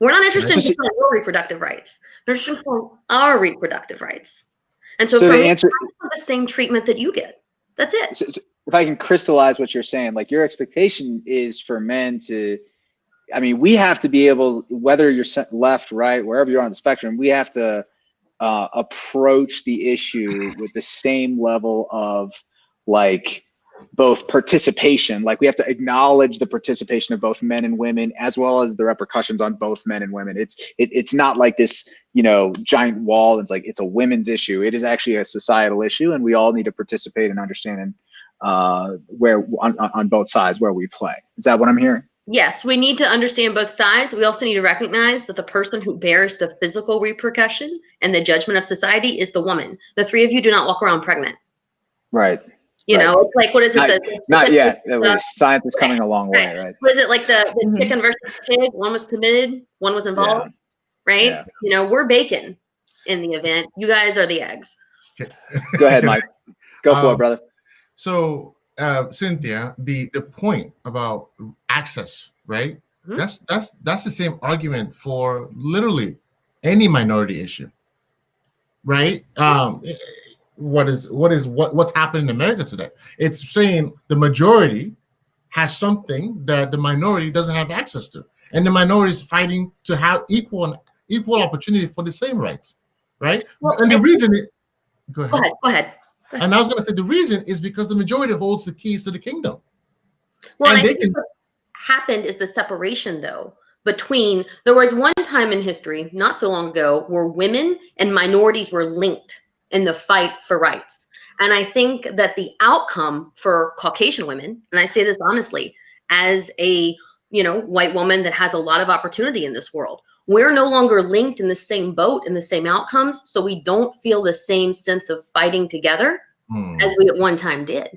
We're not interested in controlling your reproductive rights. We're interested in controlling our reproductive rights. And so for me, I have the same treatment that you get. That's it. So if I can crystallize what you're saying, like your expectation is for men to, I mean, we have to be able, whether you're left, right, wherever you're on the spectrum, we have to approach the issue with the same level of like both participation. Like we have to acknowledge the participation of both men and women, as well as the repercussions on both men and women. It's not like this, giant wall. It's like it's a women's issue. It is actually a societal issue, and we all need to participate and understand where on both sides where we play. Is that what I'm hearing? Yes, we need to understand both sides. We also need to recognize that the person who bears the physical repercussion and the judgment of society is the woman. The three of you do not walk around pregnant. Right. It's like, what is it? Not yet. At least science is coming a long way, right? What is it, like the chicken versus pig? One was committed, one was involved, right? Yeah. We're bacon in the event. You guys are the eggs. Okay. Go ahead, Mike. Go for it, brother. So, Cynthia, the point about access, right? Mm-hmm. That's the same argument for literally any minority issue, right? What's happening in America today? It's saying the majority has something that the minority doesn't have access to, and the minority is fighting to have equal opportunity for the same rights, right? Well, and the reason, go ahead. And I was going to say the reason is because the majority holds the keys to the kingdom. Well, and I think what happened is the separation, though, between, there was one time in history, not so long ago, where women and minorities were linked in the fight for rights. And I think that the outcome for Caucasian women, and I say this honestly, as a white woman that has a lot of opportunity in this world, we're no longer linked in the same boat in the same outcomes, so we don't feel the same sense of fighting together as we at one time did.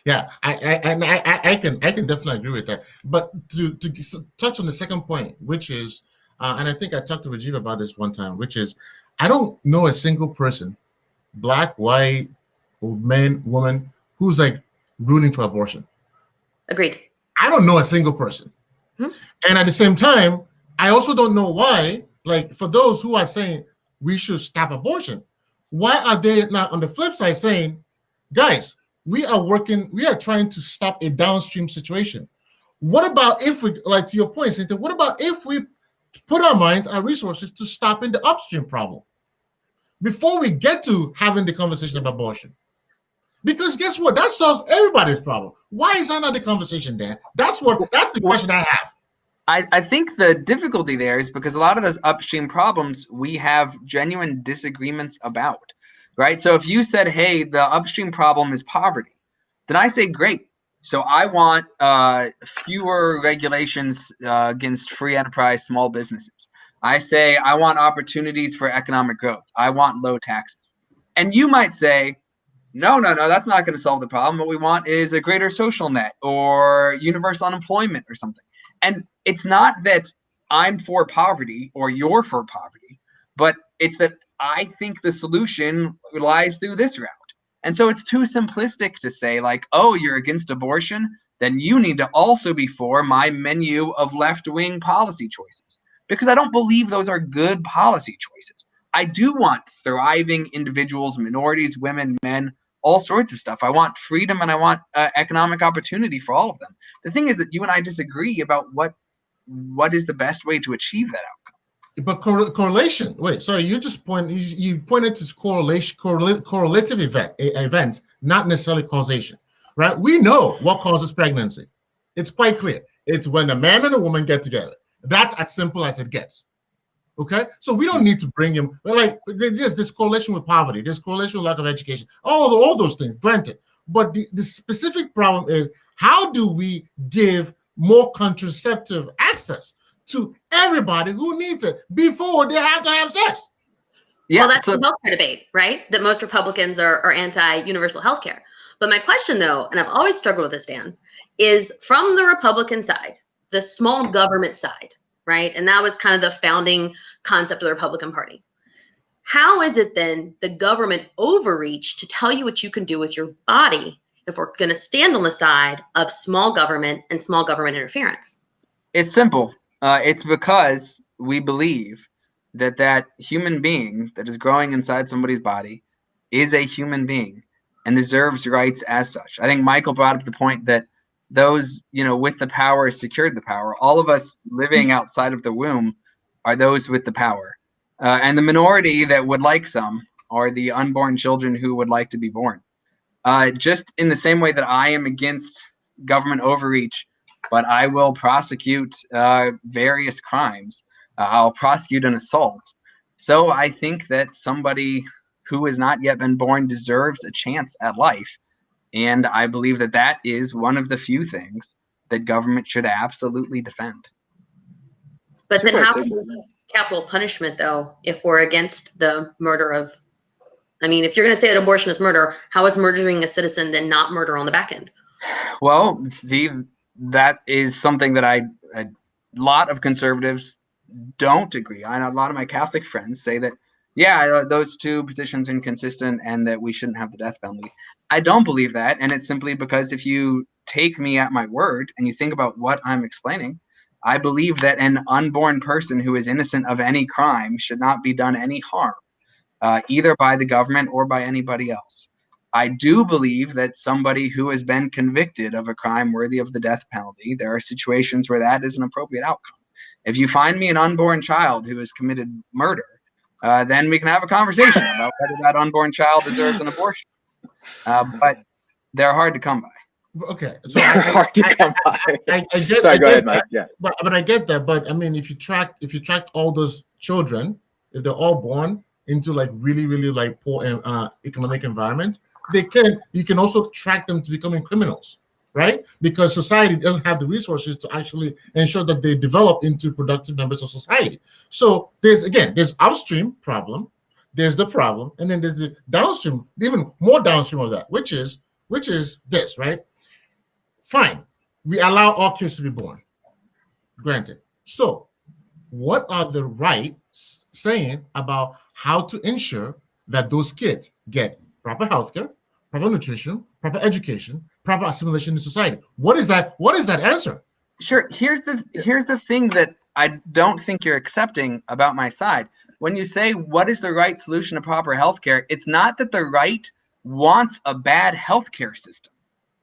Yeah, I can definitely agree with that. But to touch on the second point, which is, and I think I talked to Rajiv about this one time, which is, I don't know a single person, black, white, man, woman, who's like rooting for abortion. Agreed. I don't know a single person. And at the same time, I also don't know why, like for those who are saying we should stop abortion, why are they not on the flip side saying, guys, we are trying to stop a downstream situation. What about if we, like to your point, Cynthia, what about if we put our minds, our resources to stopping the upstream problem before we get to having the conversation about abortion? Because guess what? That solves everybody's problem. Why is that not the conversation, Dan? That's the question I have. I think the difficulty there is because a lot of those upstream problems we have genuine disagreements about, right? So if you said, hey, the upstream problem is poverty, then I say, great. So I want fewer regulations against free enterprise small businesses. I say I want opportunities for economic growth. I want low taxes. And you might say, no, that's not going to solve the problem. What we want is a greater social net or universal unemployment or something. And it's not that I'm for poverty or you're for poverty, but it's that I think the solution lies through this route. And so it's too simplistic to say like, oh, you're against abortion, then you need to also be for my menu of left-wing policy choices. Because I don't believe those are good policy choices. I do want thriving individuals, minorities, women, men, all sorts of stuff. I want freedom and I want economic opportunity for all of them. The thing is that you and I disagree about what is the best way to achieve that outcome. But correlation. Wait, sorry. You pointed to correlative events, not necessarily causation, right? We know what causes pregnancy. It's quite clear. It's when a man and a woman get together. That's as simple as it gets. Okay, so we don't need to bring him like there's this correlation with poverty, there's correlation with lack of education, all those things. Granted, but the specific problem is how do we give more contraceptive access to everybody who needs it before they have to have sex? Yeah, well, that's the healthcare debate, right? That most Republicans are anti-universal healthcare. But my question, though, and I've always struggled with this, Dan, is from the Republican side, the small government side, right? And that was kind of the founding concept of the Republican Party. How is it then the government overreach to tell you what you can do with your body if we're going to stand on the side of small government and small government interference? It's simple. It's because we believe that human being that is growing inside somebody's body is a human being and deserves rights as such. I think Michael brought up the point that those, with the power secured the power. All of us living outside of the womb are those with the power. And the minority that would like some are the unborn children who would like to be born. Just in the same way that I am against government overreach, but I will prosecute various crimes. I'll prosecute an assault. So I think that somebody who has not yet been born deserves a chance at life. And I believe that is one of the few things that government should absolutely defend. But then how can we do capital punishment, though, if we're against the murder of, if you're going to say that abortion is murder, how is murdering a citizen then not murder on the back end? Well, see, that is something that a lot of conservatives don't agree on. A lot of my Catholic friends say that, yeah, those two positions are inconsistent and that we shouldn't have the death penalty. I don't believe that. And it's simply because if you take me at my word and you think about what I'm explaining, I believe that an unborn person who is innocent of any crime should not be done any harm, either by the government or by anybody else. I do believe that somebody who has been convicted of a crime worthy of the death penalty, there are situations where that is an appropriate outcome. If you find me an unborn child who has committed murder, then we can have a conversation about whether that unborn child deserves an abortion. But they're hard to come by. Okay, so hard to come by. I get. Sorry, go ahead, that, Mike. Yeah, but I get that. But if you track all those children, if they're all born into like really like poor economic environment, you can also track them to becoming criminals, right? Because society doesn't have the resources to actually ensure that they develop into productive members of society. So there's upstream problem, there's the problem, and then there's the downstream, even more downstream of that, which is this, right? Fine, we allow all kids to be born, granted. So what are the rights saying about how to ensure that those kids get proper healthcare, proper nutrition, proper education, proper assimilation in society? What is that answer? Sure. Here's the thing that I don't think you're accepting about my side. When you say what is the right solution to proper healthcare, it's not that the right wants a bad healthcare system.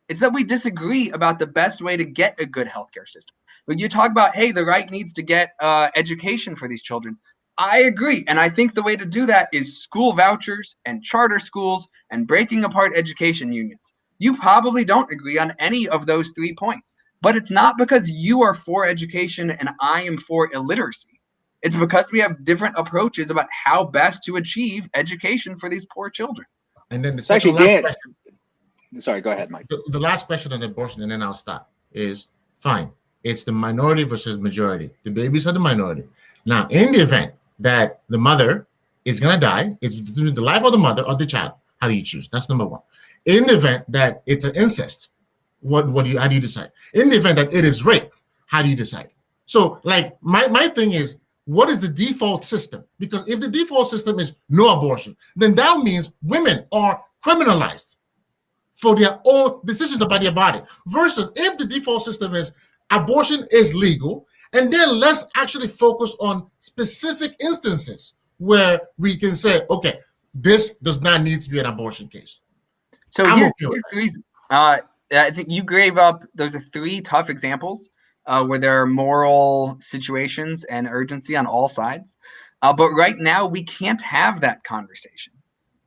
It's that we disagree about the best way to get a good healthcare system. When you talk about, hey, the right needs to get education for these children, I agree. And I think the way to do that is school vouchers and charter schools and breaking apart education unions. You probably don't agree on any of those 3 points, but it's not because you are for education and I am for illiteracy. It's because we have different approaches about how best to achieve education for these poor children. And then Sorry, go ahead, Mike. The last question on abortion, and then I'll stop, is fine. It's the minority versus majority. The babies are the minority. Now, in the event that the mother is going to die, it's between the life of the mother or the child. How do you choose? That's number one. In the event that it's an incest, how do you decide? In the event that it is rape, how do you decide? So, like, my thing is, what is the default system? Because if the default system is no abortion, then that means women are criminalized. for their own decisions about their body. Versus if the default system is abortion is legal, and then let's actually focus on specific instances where we can say, okay, this does not need to be an abortion case. So here's the reason. I think you gave up, those are 3 tough examples where there are moral situations and urgency on all sides. But right now, we can't have that conversation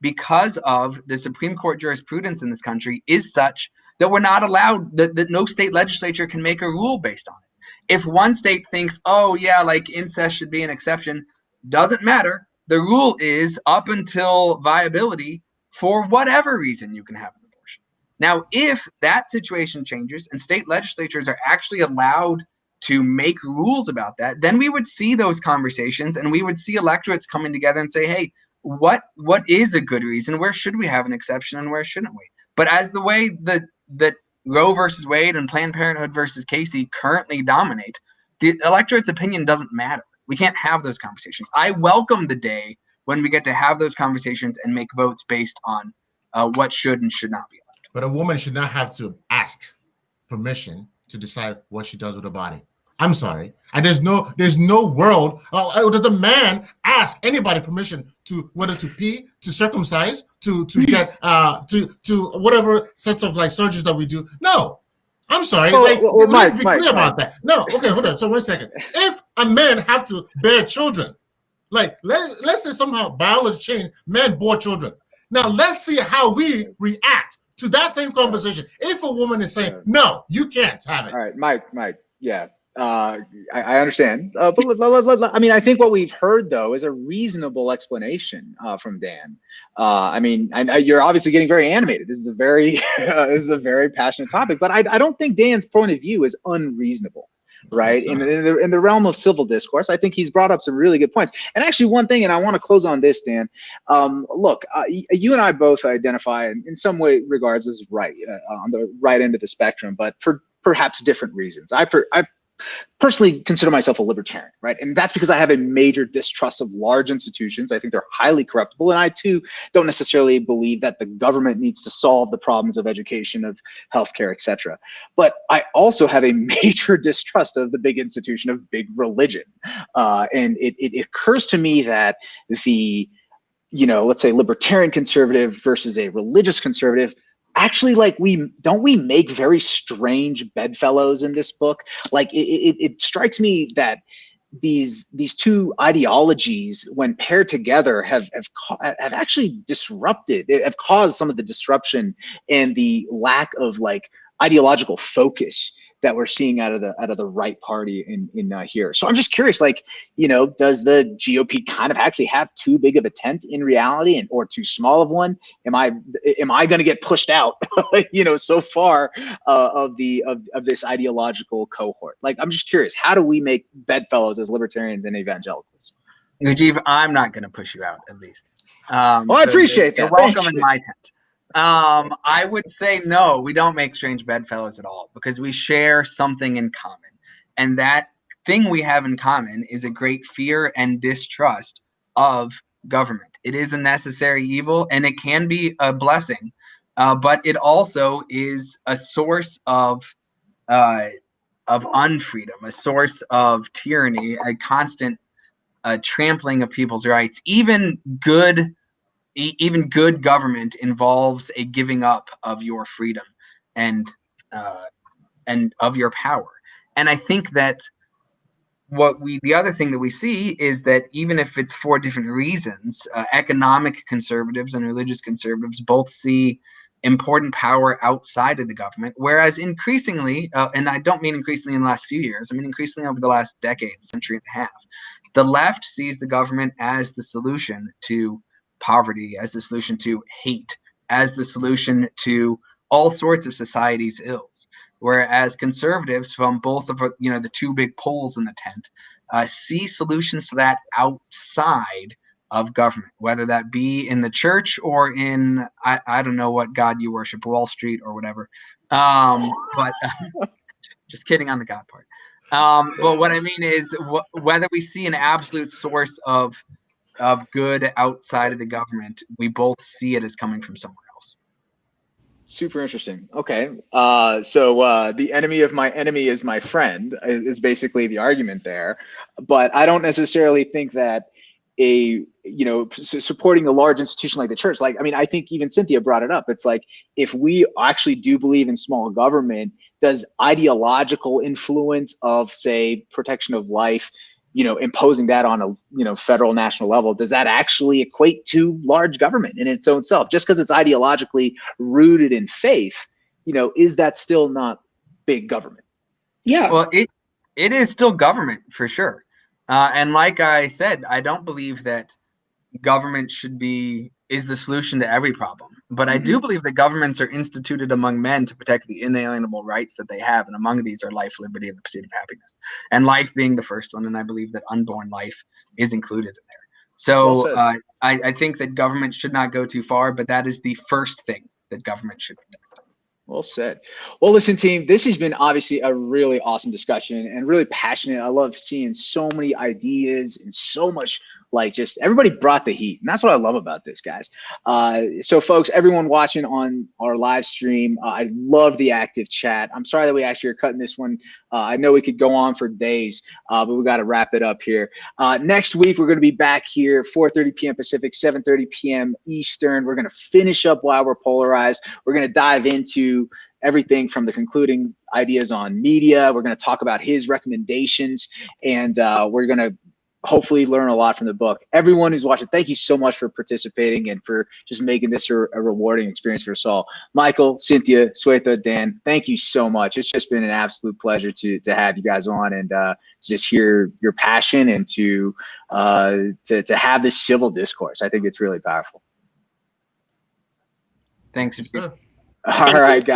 because of the Supreme Court jurisprudence in this country is such that we're not allowed, that no state legislature can make a rule based on it. If one state thinks, oh yeah, like incest should be an exception, doesn't matter. The rule is up until viability, for whatever reason, you can have an abortion. Now, if that situation changes and state legislatures are actually allowed to make rules about that, then we would see those conversations and we would see electorates coming together and say, hey, what is a good reason? Where should we have an exception and where shouldn't we? But as the way that Roe versus Wade and Planned Parenthood versus Casey currently dominate, the electorate's opinion doesn't matter. We can't have those conversations. I welcome the day when we get to have those conversations and make votes based on what should and should not be allowed. But a woman should not have to ask permission to decide what she does with her body. I'm sorry. And there's no world. Does a man ask anybody permission to whether to pee, to circumcise, to get to whatever sets of like surgeries that we do? No. I'm sorry. Let's be clear about that. No. Okay, hold on. So 1 second. If a man have to bear children, like let's say somehow biology changed, men bore children. Now let's see how we react to that same conversation. If a woman is saying no, you can't have it. All right, Mike. Yeah. I understand, but I mean, I think what we've heard though is a reasonable explanation from Dan. I mean, you're obviously getting very animated. This is a very passionate topic, but I don't think Dan's point of view is unreasonable, right? In the realm of civil discourse, I think he's brought up some really good points. And actually, one thing, and I want to close on this, Dan. Look, you and I both identify in some way regards as right on the right end of the spectrum, but for perhaps different reasons. I personally consider myself a libertarian, right? And that's because I have a major distrust of large institutions. I think they're highly corruptible. And I too don't necessarily believe that the government needs to solve the problems of education, of healthcare, et cetera. But I also have a major distrust of the big institution of big religion. And it occurs to me that the, let's say libertarian conservative versus a religious conservative, actually, like we make very strange bedfellows in this book. Like it strikes me that these two ideologies, when paired together, have actually have caused some of the disruption and the lack of like ideological focus that we're seeing out of the right party in here. So I'm just curious, like, does the GOP kind of actually have too big of a tent in reality, or too small of one? Am I going to get pushed out, so far of this ideological cohort? Like, I'm just curious, how do we make bedfellows as libertarians and evangelicals? Rajiv, I'm not going to push you out, at least. Well, I appreciate that. You're welcome in my tent. I would say no, we don't make strange bedfellows at all, because we share something in common. And that thing we have in common is a great fear and distrust of government. It is a necessary evil, and it can be a blessing, but it also is a source of unfreedom, a source of tyranny, a constant trampling of people's rights. Even good government involves a giving up of your freedom and of your power. And I think that the other thing that we see is that even if it's for different reasons, economic conservatives and religious conservatives both see important power outside of the government, whereas increasingly, and I don't mean increasingly in the last few years, I mean increasingly over the last decade, century and a half, the left sees the government as the solution to poverty, as the solution to hate, as the solution to all sorts of society's ills. Whereas conservatives from both of the two big poles in the tent see solutions to that outside of government, whether that be in the church or in I don't know what God you worship, Wall Street or whatever. But just kidding on the God part. But what I mean is whether we see an absolute source of good outside of the government, we both see it as coming from somewhere else. Super interesting. Okay. The enemy of my enemy is my friend is basically the argument there. But I don't necessarily think that supporting a large institution like the church, like, I mean, I think even Cynthia brought it up. It's like, if we actually do believe in small government, does ideological influence of, say, protection of life, imposing that on a, federal, national level, does that actually equate to large government in its own self? Just because it's ideologically rooted in faith, is that still not big government? Yeah. Well, it is still government for sure. And like I said, I don't believe that government is the solution to every problem. But I do believe that governments are instituted among men to protect the inalienable rights that they have. And among these are life, liberty, and the pursuit of happiness. And life being the first one. And I believe that unborn life is included in there. So well I think that government should not go too far, but that is the first thing that government should do. Well said. Well, listen, team, this has been obviously a really awesome discussion and really passionate. I love seeing so many ideas and so much, like, just everybody brought the heat. And that's what I love about this, guys. So folks, everyone watching on our live stream, I love the active chat. I'm sorry that we actually are cutting this one. I know we could go on for days, but we got to wrap it up here. Next week, we're going to be back here, 4:30 p.m. Pacific, 7:30 p.m. Eastern. We're going to finish up Why We're Polarized. We're going to dive into everything from the concluding ideas on media. We're going to talk about his recommendations, and we're going to hopefully learn a lot from the book. Everyone who's watching, thank you so much for participating and for just making this a rewarding experience for us all. Michael, Cynthia, Sweta, Dan, thank you so much. It's just been an absolute pleasure to have you guys on and just hear your passion and to have this civil discourse. I think it's really powerful. Thanks. All right, guys.